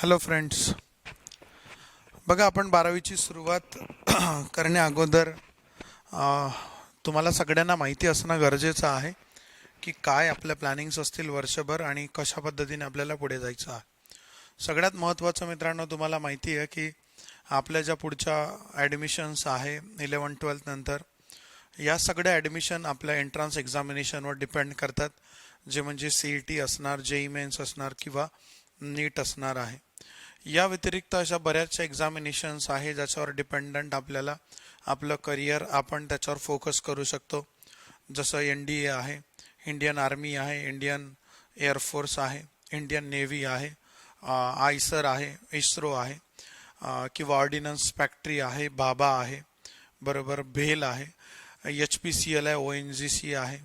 Hello friends, बघा आपण 12वीची सुरुवात करण्या अगोदर अ, तुम्हाला सगळ्यांना माहिती असणं गरजेचं आहे की काय आपल्या प्लॅनिंग्स असतील वर्षभर आणि कशा पद्धतीने आपल्याला पुढे जायचं आहे. सगळ्यात महत्त्वाचं मित्रांनो, तुम्हाला माहिती आहे की आपल्या ज्या पुढच्या ॲडमिशन्स आहे 11-12 नंतर, या सगळ्या ॲडमिशन आपल्या एंट्रन्स एक्झामिनेशनवर डिपेंड करतात, जे म्हणजे CET असणार, JEE मेन्स असणार किंवा नीट असणार आहे. या व्यतिरिक्त अशा बऱ्याचशा एक्झामिनेशन्स आहे ज्याच्यावर डिपेंडंट आपल्याला आपलं करिअर आपण त्याच्यावर फोकस करू शकतो. जसं NDA आहे, इंडियन आर्मी आहे, इंडियन एअरफोर्स आहे, इंडियन नेव्ही आहे, आयसर आहे, इस्रो आहे, किंवा ऑर्डिनन्स फॅक्टरी आहे, बाबा आहे, बरोबर, भेल आहे, HPCL आहे, ONGC आहे.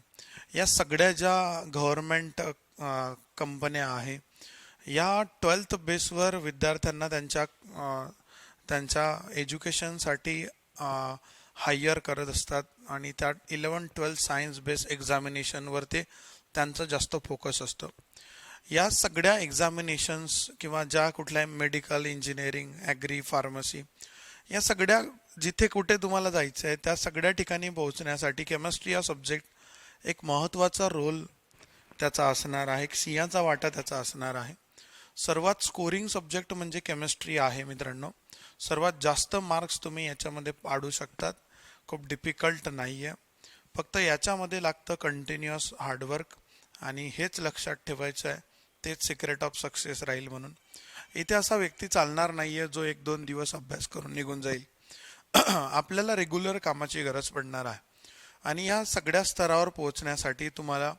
या सगळ्या ज्या गव्हर्नमेंट कंपन्या आहे, या 12th बेसवर विद्यार्थ्यांना त्यांच्या एज्युकेशनसाठी हायर करत असतात आणि त्या 11-12 सायन्स बेस एक्झामिनेशनवर ते त्यांचं जास्त फोकस असतं. या सगळ्या एक्झामिनेशन्स किंवा ज्या कुठल्या मेडिकल, इंजिनिअरिंग, ॲग्री, फार्मसी, या सगळ्या जिथे कुठे तुम्हाला जायचं आहे त्या सगळ्या ठिकाणी पोहोचण्यासाठी केमिस्ट्री हा सब्जेक्ट एक महत्त्वाचा रोल त्याचा असणार आहे, एक सिंहाचा वाटा त्याचा असणार आहे. सर्वात स्कोरिंग सब्जेक्ट म्हणजे केमिस्ट्री आहे मित्रांनो. सर्वात जास्त मार्क्स तुम्ही याच्यामध्ये पाडू शकतात. खूप डिफिकल्ट नाही आहे, फक्त याच्यामध्ये लागतं कंटिन्युअस हार्डवर्क आणि हेच लक्षात ठेवायचं आहे, तेच सिक्रेट ऑफ सक्सेस राहील. म्हणून इथे असा व्यक्ती चालणार नाही आहे जो 1-2 दिवस अभ्यास करून निघून जाईल. आपल्याला रेग्युलर कामाची गरज पडणार आहे आणि या सगळ्या स्तरावर पोहोचण्यासाठी तुम्हाला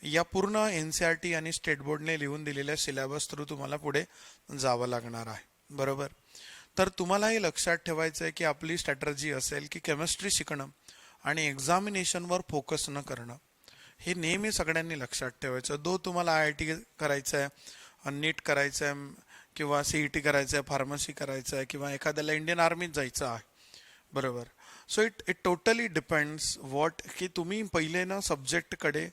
या पूर्ण NCERT आणि स्टेट बोर्डने लिहून दिलेल्या सिलेबस थ्रू तुम्हाला पुढे जावं लागणार आहे, बरोबर. तर तुम्हाला हे लक्षात ठेवायचं आहे की आपली स्ट्रॅटर्जी असेल की केमिस्ट्री शिकणं आणि एक्झामिनेशनवर फोकस न करणं, हे नेहमी सगळ्यांनी लक्षात ठेवायचं. तुम्हाला IIT करायचं आहे, नीट करायचं आहे, किंवा CET करायचं आहे, फार्मसी करायचं आहे, किंवा एखाद्याला इंडियन आर्मीत जायचं आहे, बरोबर. So it it totally depends what, की तुम्ही पहिले ना सब्जेक्टकडे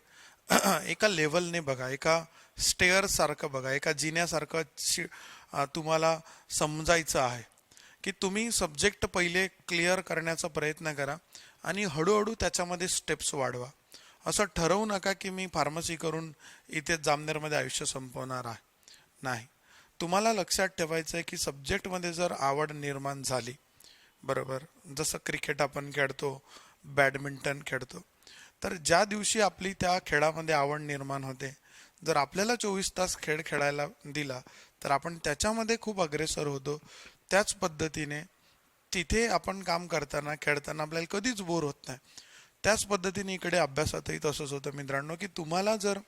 एका लेवलने बघा, एका स्टेअर सारखं बघा, एका जिन्यासारखं तुम्हाला समजायचं आहे की तुम्ही सब्जेक्ट पहिले क्लिअर करण्याचा प्रयत्न करा आणि हळूहळू त्याच्यामध्ये स्टेप्स वाढवा. असं ठरवू नका की मी फार्मसी करून इथे जामनेरमध्ये आयुष्य संपवणार आहे, नाही. तुम्हाला लक्षात ठेवायचं आहे की सब्जेक्टमध्ये जर आवड निर्माण झाली, बरोबर, जसं क्रिकेट आपण खेळतो, बॅडमिंटन खेळतो, तर ज्या दिवशी आपली त्या खेळामध्ये आवड निर्माण होते, जर आपल्याला 24 तास खेळ खेळायला दिला तर आपण त्याच्यामध्ये खूप अग्रेसर होतो. त्याच पद्धतीने तिथे आपण काम करताना, खेळताना आपल्याला कधीच बोर होत नाही. त्याच पद्धतीने इकडे अभ्यासातही तसंच होतं मित्रांनो, की तुम्हाला जर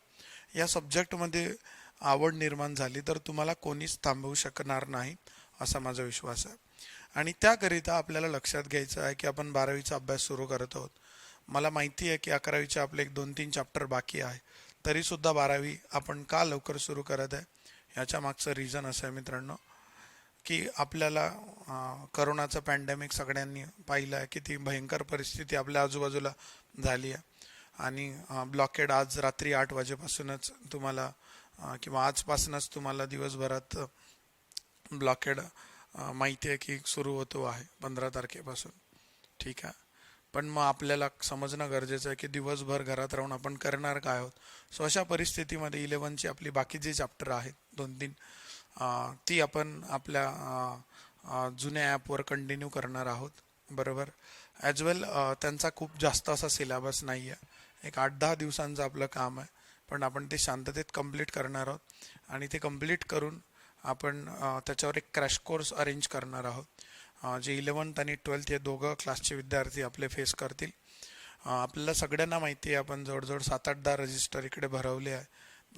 या सब्जेक्टमध्ये आवड निर्माण झाली तर तुम्हाला कोणीच थांबवू शकणार नाही, असा माझा विश्वास आहे. आणि त्याकरिता आपल्याला लक्षात घ्यायचं आहे की आपण 12वीचा अभ्यास सुरू करत आहोत. मला माहिती आहे की 11वीचे आपले 1-2-3 चॅप्टर बाकी आहे, तरीसुद्धा 12वी आपण का लवकर सुरू करत आहे, याच्या मागचं रिझन असं आहे मित्रांनो, की आपल्याला करोनाचं पॅन्डेमिक सगळ्यांनी पाहिलं आहे, किती भयंकर परिस्थिती आपल्या आजूबाजूला झाली आहे. आणि ब्लॉकेड आज रात्री 8 वाजेपासूनच तुम्हाला किंवा आजपासूनच तुम्हाला दिवसभरात ब्लॉकेड माहिती आहे की सुरू होतो आहे 15 तारखेपासून, ठीक आहे. पण मग आपल्याला समजणं गरजेचं आहे की दिवसभर घरात राहून आपण करणार काय आहोत. सो अशा परिस्थितीमध्ये 11ची आपली बाकी जे चॅप्टर आहेत 2-3, ती आपण आपल्या जुन्या ॲपवर कंटिन्यू करणार आहोत, बरोबर. ॲज वेल त्यांचा खूप जास्त असा सिलेबस नाही आहे, एक 8-10 दिवसांचं आपलं काम आहे, पण आपण ते शांततेत कंप्लीट करणार आहोत आणि ते कंप्लीट करून आपण त्याच्यावर एक क्रॅश कोर्स अरेंज करणार आहोत, जे 11th आणि 12th हे दोघं क्लासचे विद्यार्थी आपले फेस करतील. आपल्याला सगळ्यांना माहिती आहे आपण जवळजवळ 7-8-10 रजिस्टर इकडे भरवले आहे,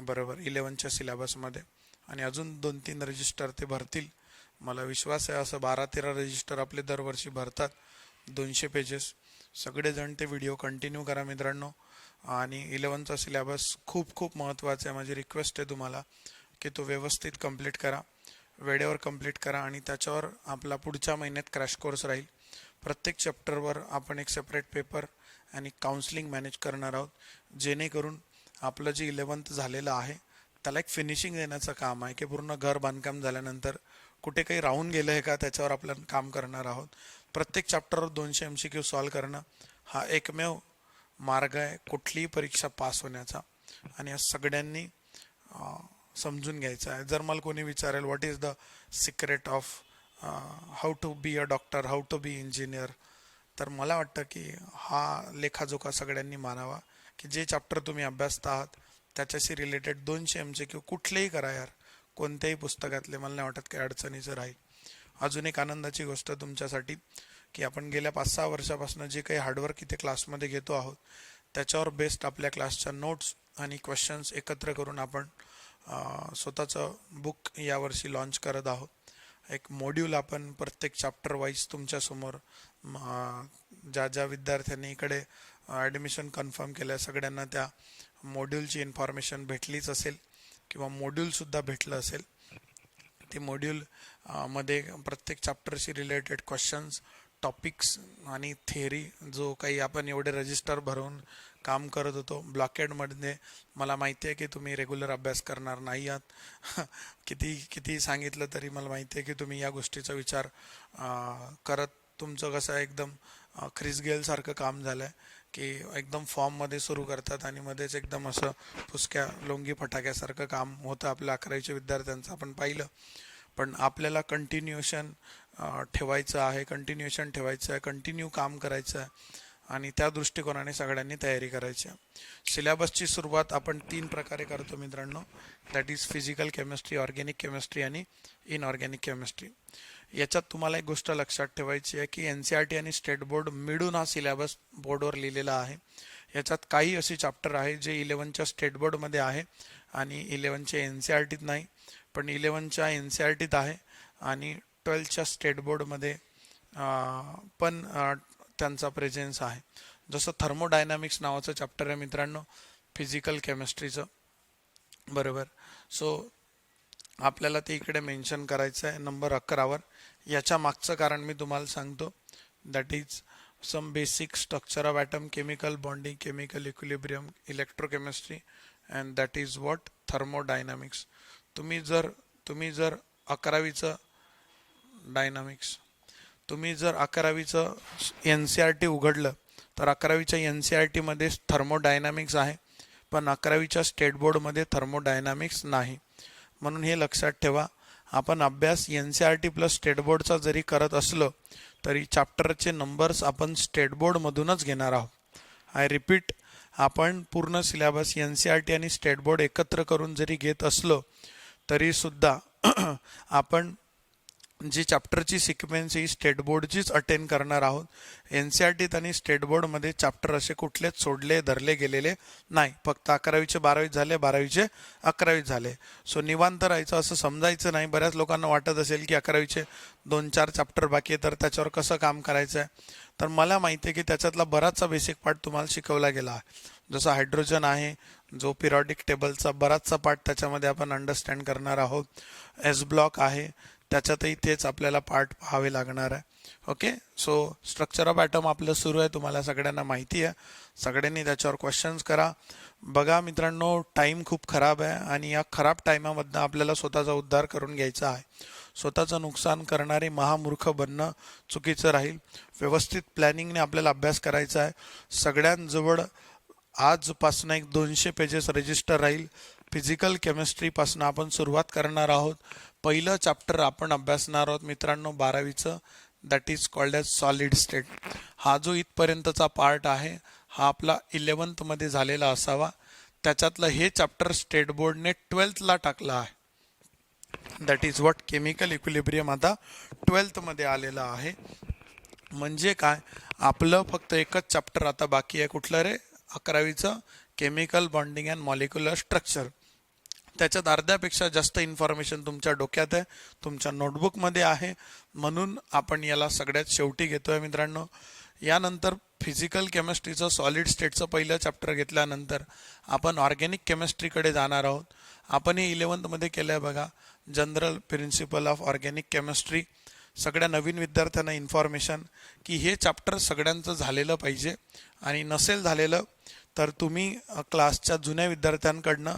बरोबर, 11च्या सिलेबसमध्ये, आणि अजून 2-3 रजिस्टर ते भरतील. मला विश्वास आहे असं 12-13 रजिस्टर आपले दरवर्षी भरतात, 200 पेजेस. सगळेजण ते व्हिडिओ कंटिन्यू करा मित्रांनो. आणि 11चा सिलेबस खूप खूप महत्त्वाचा आहे. माझी रिक्वेस्ट आहे तुम्हाला की तो व्यवस्थित कंप्लीट करा, वेळेवर कंप्लीट करा आणि त्याच्यावर आपला पुढच्या महिन्यात क्रॅश कोर्स राहील. प्रत्येक चॅप्टरवर आपण एक सेपरेट पेपर आणि काउन्सिलिंग मॅनेज करणार आहोत, जेणेकरून आपलं जे 11th झालेलं आहे त्याला एक फिनिशिंग देण्याचं काम आहे की पूर्ण घर बांधकाम झाल्यानंतर कुठे काही राहून गेलं आहे का त्याच्यावर आपलं काम करणार आहोत. प्रत्येक चॅप्टरवर 200 MCQ सॉल्व करणं हा एकमेव मार्ग आहे कुठलीही परीक्षा पास होण्याचा. आणि या सगळ्यांनी समजून घ्यायचं आहे. जर मला कोणी विचारेल what is the secret of how to be a doctor, how to be engineer, तर मला वाटतं की हा लेखाजोखा सगळ्यांनी मानावा की जे चॅप्टर तुम्ही अभ्यासत आहात त्याच्याशी रिलेटेड 200 MCQ कुठलेही करा यार, कोणत्याही पुस्तकातले. मला नाही वाटत काही अडचणीचं राहील. अजून एक आनंदाची गोष्ट तुमच्यासाठी की आपण गेल्या 5-6 वर्षापासून जे काही हार्डवर्क इथे क्लासमध्ये घेतो आहोत त्याच्यावर बेस्ड आपल्या क्लासच्या नोट्स आणि क्वेश्चन्स एकत्र करून आपण स्वतःचं बुक यावर्षी लॉन्च करत आहोत. एक मॉड्यूल आपण प्रत्येक चॅप्टर वाईज तुमच्यासमोर ज्या ज्या विद्यार्थ्यांनी इकडे ॲडमिशन कन्फर्म केलं सगळ्यांना त्या मॉड्यूलची इन्फॉर्मेशन भेटलीच असेल किंवा मॉड्यूलसुद्धा भेटलं असेल. ते मॉड्यूल मध्ये प्रत्येक चॅप्टरशी रिलेटेड क्वेश्चन्स, टॉपिक्स आणि थिअरी जो काही आपण एवढे रजिस्टर भरून काम करत होतो ब्लॉकेडमध्ये, मला माहिती आहे की तुम्ही रेग्युलर अभ्यास करणार नाही आहात. किती सांगितलं तरी मला माहिती आहे की तुम्ही या गोष्टीचा विचार करत तुमचं कसं एकदम ख्रिसगेलसारखं काम झालं आहे की एकदम फॉर्ममध्ये सुरू करतात आणि मध्येच एकदम असं फुसक्या लोंगी फटाक्यासारखं काम होतं आपल्या 11वीच्या विद्यार्थ्यांचं आपण पाहिलं. पण आपल्याला कंटिन्युएशन ठेवायचं आहे, कंटिन्यू काम करायचं आहे आणि त्या दृष्टिकोनाने सगळ्यांनी तयारी करायची आहे. सिलेबसची सुरुवात आपण 3 प्रकारे करतो मित्रांनो, that is physical chemistry, organic chemistry आणि इनऑर्गॅनिक केमिस्ट्री. याच्यात तुम्हाला एक गोष्ट लक्षात ठेवायची आहे की NCERT आणि स्टेट बोर्ड मिळून हा सिलेबस बोर्डवर लिहिलेला आहे. याच्यात काही असे चॅप्टर आहे जे 11च्या स्टेट बोर्डमध्ये आहे आणि 11च्या NCERTत नाही, पण 11च्या NCERTत आहे आणि 12च्या स्टेट बोर्डमध्ये पण त्यांचा प्रेझेन्स आहे. जसं थर्मोडायनामिक्स नावाचं चॅप्टर आहे मित्रांनो फिजिकल केमिस्ट्रीचं, बरोबर. सो आपल्याला ते इकडे मेन्शन करायचं आहे नंबर 11वर. याच्या मागचं कारण मी तुम्हाला सांगतो, that is some basic structure of atom, chemical bonding, chemical equilibrium, electrochemistry and that is what thermodynamics. तुम्ही जर 11वीचं डायनामिक्स, तुम्ही जर 11वीचं NCERT उघडलं तर 11वीच्या NCERTमध्ये थर्मोडायनामिक्स आहे, पण 11वीच्या स्टेट बोर्डमध्ये थर्मोडायनामिक्स नाही. म्हणून हे लक्षात ठेवा, आपण अभ्यास NCERT प्लस स्टेट बोर्डचा जरी करत असलो तरी चॅप्टरचे नंबर्स आपण स्टेट बोर्डमधूनच घेणार आहोत. आय रिपीट, आपण पूर्ण सिलेबस NCERT आणि स्टेट बोर्ड एकत्र करून जरी घेत असलो तरीसुद्धा आपण जी चॅप्टरची सिक्वेन्स ही स्टेट बोर्डचीच अटेंड करणार आहोत. NCERTत आणि स्टेट बोर्डमध्ये चॅप्टर असे कुठलेच सोडले धरले गेलेले नाही. फक्त 11वीचे 12वीत झाले, 12वीचे 11वीत झाले. सो निवांत राहायचं असं समजायचं नाही. बऱ्याच लोकांना वाटत असेल की 11वीचे 2-4 चॅप्टर बाकी आहे तर त्याच्यावर कसं काम करायचं आहे. तर मला माहिती आहे की त्याच्यातला बराचसा बेसिक पार्ट तुम्हाला शिकवला गेला आहे. जसं हायड्रोजन आहे, जो पिरियॉडिक टेबलचा बराचसा पार्ट त्याच्यामध्ये आपण अंडरस्टँड करणार आहोत. S ब्लॉक आहे, त्याच्यातही तेच आपल्याला पार्ट पाहावे लागणार आहे. Okay, so structure of atom आपलं सुरू आहे, तुम्हाला सगळ्यांना माहिती आहे. सगळ्यांनी त्याच्यावर क्वेश्चन्स करा. बघा मित्रांनो, टाईम खूप खराब आहे आणि या खराब टाईमामधनं आपल्याला स्वतःचा उद्धार करून घ्यायचा आहे. स्वतःचं नुकसान करणारे महामूर्ख बनणं चुकीचं राहील. व्यवस्थित प्लॅनिंगने आपल्याला अभ्यास करायचा आहे. सगळ्यांजवळ आजपासून एक 200 पेजेस रजिस्टर राहील. फिजिकल केमिस्ट्रीपासून आपण सुरुवात करणार आहोत. पहिलं चॅप्टर आपण अभ्यासणार आहोत मित्रांनो 12वीचं, that is called as solid state. हा जो इथपर्यंतचा पार्ट आहे हा आपला 11th झालेला असावा. त्याच्यातलं हे चॅप्टर स्टेट बोर्डने 12thला टाकलं आहे. That is what chemical equilibrium आता 12th आलेलं आहे. म्हणजे काय, आपलं फक्त एकच चॅप्टर आता बाकी आहे. कुठलं रे? 11वीचं chemical bonding and molecular structure. त्याच्यात अर्ध्यापेक्षा जास्त इन्फॉर्मेशन तुमच्या डोक्यात आहे, तुमच्या नोटबुकमध्ये आहे. म्हणून आपण याला सगळ्यात शेवटी घेतोय मित्रांनो. यानंतर फिजिकल केमिस्ट्रीचं सॉलिड स्टेटचं पहिलं चॅप्टर घेतल्यानंतर आपण ऑर्गॅनिक केमिस्ट्रीकडे जाणार आहोत. आपण हे 11th केलं आहे बघा, general principle of organic chemistry. सगळ्या नवीन विद्यार्थ्यांना इन्फॉर्मेशन की हे चॅप्टर सगळ्यांचं झालेलं पाहिजे आणि नसेल झालेलं तर तुम्ही क्लासच्या जुन्या विद्यार्थ्यांकडनं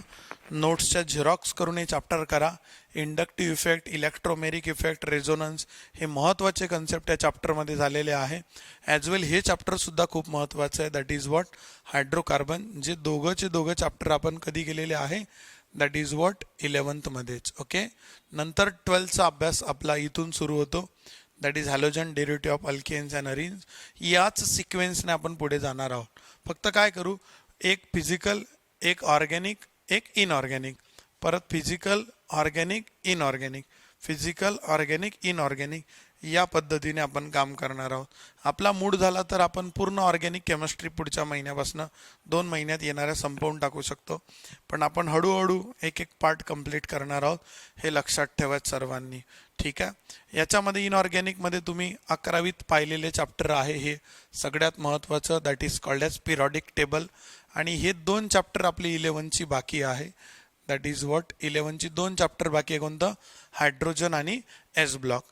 नोट्सच्या झेरॉक्स करून हे चॅप्टर करा. Inductive effect, electromeric effect, resonance हे महत्त्वाचे कन्सेप्ट या चॅप्टरमध्ये झालेले आहे. ॲज वेल हे चॅप्टरसुद्धा खूप महत्त्वाचं आहे, दॅट इज व्हॉट हायड्रोकार्बन. जे दोघं चॅप्टर आपण कधी केलेले आहे, दॅट इज व्हॉट 11thमध्येच. ओके, नंतर 12thचा अभ्यास आपला इथून सुरू होतो, that is halogen, derivative of alkanes and arenes. याच सिक्वेन्सने आपण पुढे जाणार आहोत. फक्त काय करू, एक फिजिकल, एक ऑर्गॅनिक, एक इनऑर्गॅनिक, परत physical, organic, inorganic, physical, organic, inorganic, या पद्धतीने आपण काम करणार आहोत. आपला मूड झाला तर आपण पूर्ण ऑर्गॅनिक केमिस्ट्री पुढच्या महिन्यापासून 2 महिन्यात येणाऱ्या संपवून टाकू शकतो. पण आपण हळूहळू एक एक पार्ट कंप्लीट करणार आहोत, हे लक्षात ठेवायचं सर्वांनी. ठीक आहे. याच्यामध्ये इनऑर्गॅनिकमध्ये तुम्ही 11वीत पाहिलेले चॅप्टर आहे हे सगळ्यात महत्त्वाचं, that is called as periodic table. आणि हे 2 चॅप्टर आपली 11ची बाकी आहे, दॅट इज व्हॉट 11ची 2 चॅप्टर बाकी आहे. कोणतं? हायड्रोजन आणि एस ब्लॉक.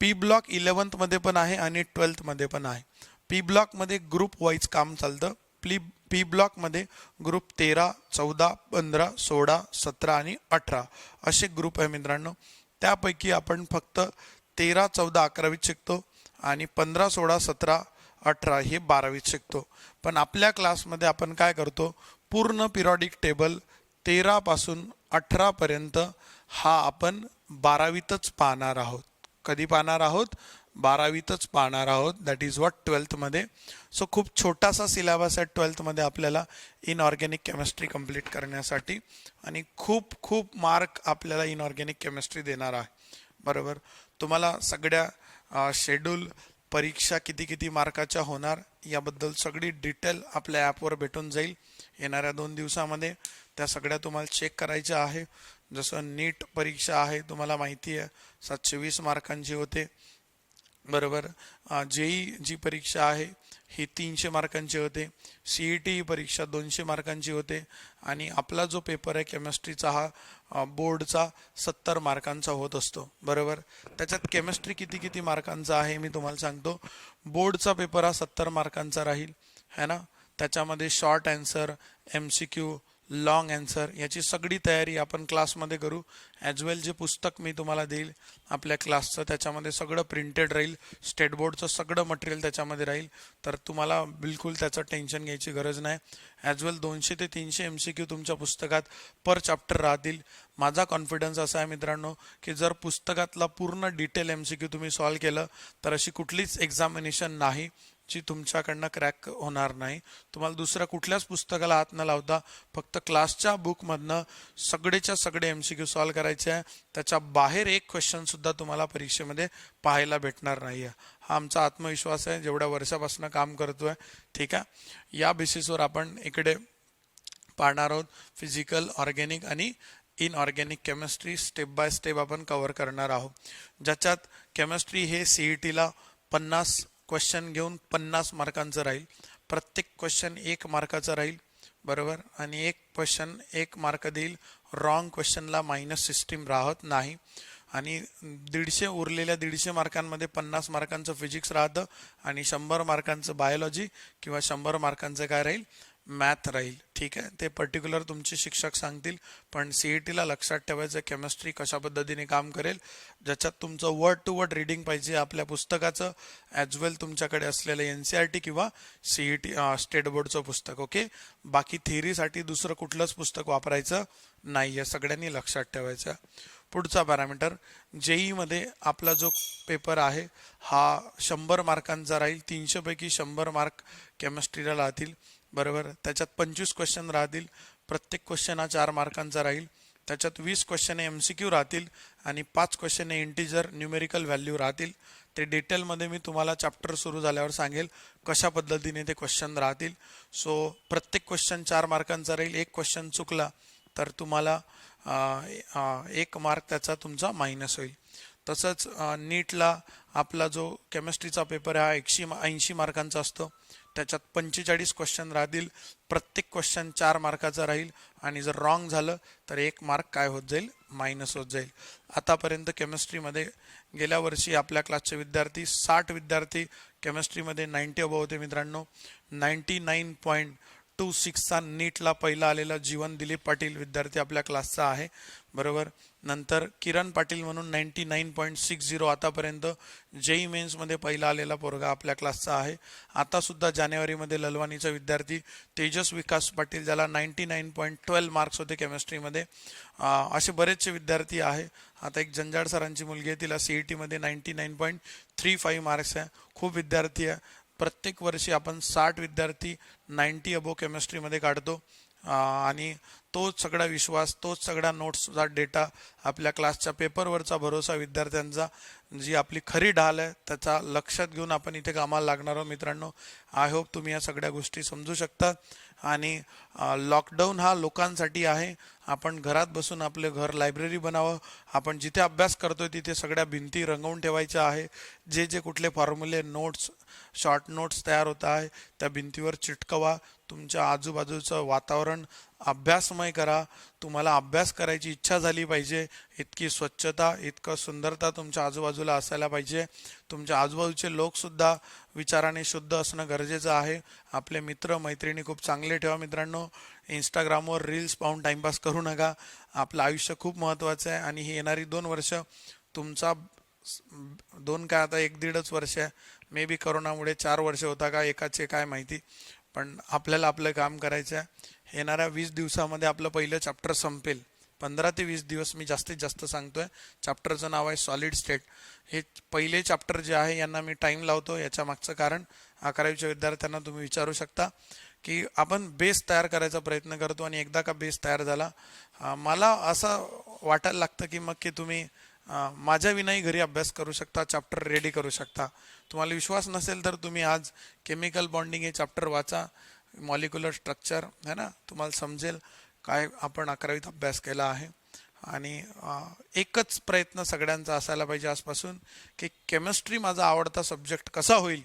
पी ब्लॉक 11thमध्ये पण आहे आणि 12thमध्ये पण आहे. पी ब्लॉकमध्ये ग्रुप वाईज काम चालतं. पी ब्लॉकमध्ये ग्रुप 13, 14, 15, 16, 17 आणि 18 असे ग्रुप आहे मित्रांनो. त्यापैकी आपण फक्त 13, 14, 11वीत शिकतो आणि 15, 16, 17, 18 हे 12वीत शिकतो. पण आपल्या क्लासमध्ये आपण काय करतो, पूर्ण पिरियॉडिक टेबल 13 पासून 18 पर्यंत हा आपण 12वीतच पाहणार आहोत. कधी पाहणार आहोत? 12वीतच पाहणार आहोत, दॅट इज व्हॉट 12thमध्ये. सो खूप छोटासा सिलेबस आहे 12thमध्ये आपल्याला इनऑर्गॅनिक केमिस्ट्री कंप्लीट करण्यासाठी, आणि खूप खूप मार्क आपल्याला इनऑर्गॅनिक केमिस्ट्री देणार आहे. बरोबर, तुम्हाला सगळ्या शेड्यूल, परीक्षा किती किती मार्काच्या होणार याबद्दल सगळी डिटेल आपल्या ॲपवर भेटून जाईल येणाऱ्या 2 दिवसामध्ये. त्या सगळ्या तुम्हाला चेक करायच्या आहे. जसं नीट परीक्षा आहे, तुम्हाला माहिती आहे 720 मार्कांची होते. बरोबर, जेई जी परीक्षा आहे ही 300 मार्कांची होते. CET ही परीक्षा 200 मार्कांची होते. आणि आपला जो पेपर आहे केमिस्ट्रीचा हा बोर्डचा 70 मार्कांचा होत असतो. बरोबर, त्याच्यात केमिस्ट्री किती किती मार्कांचा आहे मी तुम्हाला सांगतो. बोर्डचा पेपर हा 70 मार्कांचा राहील, है ना. त्याच्यामध्ये short answer, MCQ, long answer याची सगळी तयारी आपण क्लासमध्ये करू. ॲज वेल जे पुस्तक मी तुम्हाला देईल आपल्या क्लासचं, त्याच्यामध्ये सगळं प्रिंटेड राहील. स्टेट बोर्डचं सगळं मटेरियल त्याच्यामध्ये राहील, तर तुम्हाला बिलकुल त्याचं टेन्शन घ्यायची गरज नाही. ॲज वेल 200 ते 300 MCQ तुमच्या पुस्तकात पर चॅप्टर राहतील. माझा कॉन्फिडन्स असा आहे मित्रांनो की जर पुस्तकातला पूर्ण डिटेल MCQ तुम्ही सॉल्व केलं तर अशी कुठलीच एक्झामिनेशन नाही जी तुमच्याकडनं क्रॅक होणार नाही. तुम्हाला दुसऱ्या कुठल्याच पुस्तकाला हात न लावता फक्त क्लासच्या बुकमधनं सगळेच्या सगळे MCQ सॉल्व करायचे आहे. त्याच्या बाहेर एक क्वेश्चन सुद्धा तुम्हाला परीक्षेमध्ये पाहायला भेटणार नाही आहे. हा आमचा आत्मविश्वास आहे, जेवढ्या वर्षापासून काम करतोय. ठीक आहे, या बेसिसवर आपण इकडे पाहणार आहोत फिजिकल, ऑर्गॅनिक आणि inorganic chemistry step by step आपण कव्हर करणार आहोत. ज्याच्यात केमिस्ट्री हे CETला 50 क्वेश्चन घेऊन 50 मार्कांचं राहील. प्रत्येक क्वेश्चन 1 मार्काचा राहील. बरोबर, आणि एक क्वेश्चन 1 मार्क देईल. रॉंग क्वेश्चनला मायनस सिस्टीम राहत नाही. आणि 150 उरलेल्या 150 मार्कांमध्ये 50 मार्कांचं फिजिक्स राहतं आणि 100 मार्कांचं बायोलॉजी किंवा 100 मार्कांचं काय राहील, मॅथ राहील. ठीक आहे, ते पर्टिक्युलर तुमचे शिक्षक सांगतील. पण CETला लक्षात ठेवायचं केमिस्ट्री कशा पद्धतीने काम करेल, ज्याच्यात तुमचं वर्ड टू वर्ड रीडिंग पाहिजे आपल्या पुस्तकाचं, ॲज वेल तुमच्याकडे असलेलं NCERT किंवा CET स्टेट बोर्डचं पुस्तक. ओके, बाकी थिअरीसाठी दुसरं कुठलंच पुस्तक वापरायचं नाही, या सगळ्यांनी लक्षात ठेवायचं. पुढचा पॅरामीटर, JEEमध्ये आपला जो पेपर आहे हा 100 मार्कांचा राहील. 300 पैकी 100 मार्क केमिस्ट्रीला राहतील. बरोबर, त्याच्यात 25 क्वेश्चन राहतील. प्रत्येक क्वेश्चन हा 4 मार्कांचा राहील. त्याच्यात 20 क्वेश्चन MCQ राहतील आणि 5 क्वेश्चन इंटिजर न्यूमेरिकल व्हॅल्यू राहतील. ते डिटेलमध्ये मी तुम्हाला चॅप्टर सुरू झाल्यावर सांगेल कशा पद्धतीने ते क्वेश्चन राहतील. सो प्रत्येक क्वेश्चन 4 मार्कांचा राहील. एक क्वेश्चन चुकला तर तुम्हाला 1 मार्क त्याचा तुमचा मायनस होईल. तसंच नीटला आपला जो केमिस्ट्रीचा पेपर आहे हा 180 मार्कांचा असतो. त्याच्यात 45 क्वेश्चन राहतील. प्रत्येक क्वेश्चन 4 मार्काचा राहील आणि जर रॉंग झालं तर 1 मार्क काय होत जाईल, मायनस होत जाईल. आतापर्यंत केमिस्ट्रीमध्ये गेल्या वर्षी आपल्या क्लासचे विद्यार्थी 60 विद्यार्थी केमिस्ट्रीमध्ये 90 अबव होते मित्रांनो. 6चा नीटला पहिला आलेला जीवन दिलीप पाटील विद्यार्थी आपल्या क्लासचा आहे, बरोबर. नंतर किरण पाटील म्हणून 99.60 आतापर्यंत जेई मेन्समध्ये पहिला आलेला पोरगा आपल्या क्लासचा आहे. आता सुद्धा जानेवारीमध्ये ललवानीचा विद्यार्थी तेजस विकास पाटील, ज्याला 99.12 मार्क्स होते केमिस्ट्रीमध्ये. असे बरेचसे विद्यार्थी आहे. आता एक जंजाड सरांची मुलगी आहे, तिला CET मध्ये 99.35 मार्क्स आहे. खूप विद्यार्थी आहे. प्रत्येक वर्षी आपण 60 विद्यार्थी 90 अबो केमिस्ट्रीमध्ये काढतो. आणि तोच सगळा विश्वास, तोच सगळा नोट्सचा डेटा, आपल्या क्लासच्या पेपरवरचा भरोसा, विद्यार्थ्यांचा, जी आपली खरी ढाल आहे त्याचा लक्षात घेऊन आपण इथे कामाला लागणार आहोत. मित्रांनो, आय होप तुम्ही या सगळ्या गोष्टी समजू शकता. आणि लॉकडाऊन हा लोकांसाठी आहे. आपण घरात बसून आपले घर लायब्ररी बनावं. आपण जिथे अभ्यास करतोय तिथे सगळ्या भिंती रंगवून ठेवायच्या आहे. जे जे कुठले फॉर्म्युले, नोट्स, शॉर्ट नोट्स तयार होत आहे त्या भिंतीवर चिटकवा. तुमच्या आजूबाजूचं वातावरण अभ्यासमय करा. तुम्हाला अभ्यास करायची इच्छा झाली पाहिजे. इतकी स्वच्छता, इतकं सुंदरता तुमच्या आजूबाजूला असायला पाहिजे. तुमच्या आजूबाजूचे लोकसुद्धा विचाराने शुद्ध असणं गरजेचं आहे. आपले मित्र मैत्रिणी खूप चांगले ठेवा. मित्रांनो, इंस्टाग्रामवर रील्स पाहून टाइमपास करू नका. आपलं आयुष्य खूप महत्त्वाचं आहे. आणि ही येणारी 2 वर्ष तुमचा, 2 काय आता 1-1.5 वर्ष आहे. मे बी करोनामुळे 4 वर्ष होता का एकाचे काय माहिती, पण आपल्याला आपलं काम करायचं आहे. येणाऱ्या 20 दिवसामध्ये आपलं पहिलं चॅप्टर संपेल. 15 ते 20 दिवस मी जास्तीत जास्त सांगतोय. चॅप्टरचं नाव आहे सॉलिड स्टेट. हे पहिले चॅप्टर जे आहे यांना मी टाइम लावतो. याच्या मागचं कारण 11वीच्या विद्यार्थ्यांना तुम्ही विचारू शकता की आपण बेस तयार करायचा प्रयत्न करतो आणि एकदा का बेस तयार झाला, मला असं वाटायला लागतं की मग की तुम्ही माझ्या विनाही घरी अभ्यास करू शकता, चॅप्टर रेडी करू शकता. तुम्हाला विश्वास नसेल तर तुम्ही आज केमिकल बॉन्डिंग हे चॅप्टर वाचा, मॉलिक्युलर स्ट्रक्चर है ना, तुम्हाला समजेल काय आपण 11वीत अभ्यास केला आहे. आणि एकच प्रयत्न सगळ्यांचा असायला पाहिजे आजपासून की केमिस्ट्री माझा आवडता सब्जेक्ट कसा होईल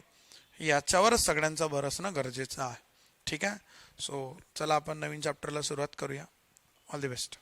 याच्यावरच सगळ्यांचा भर असणं गरजेचं आहे. ठीक आहे. सो चला आपण नवीन चॅप्टरला सुरुवात करूया. All the best.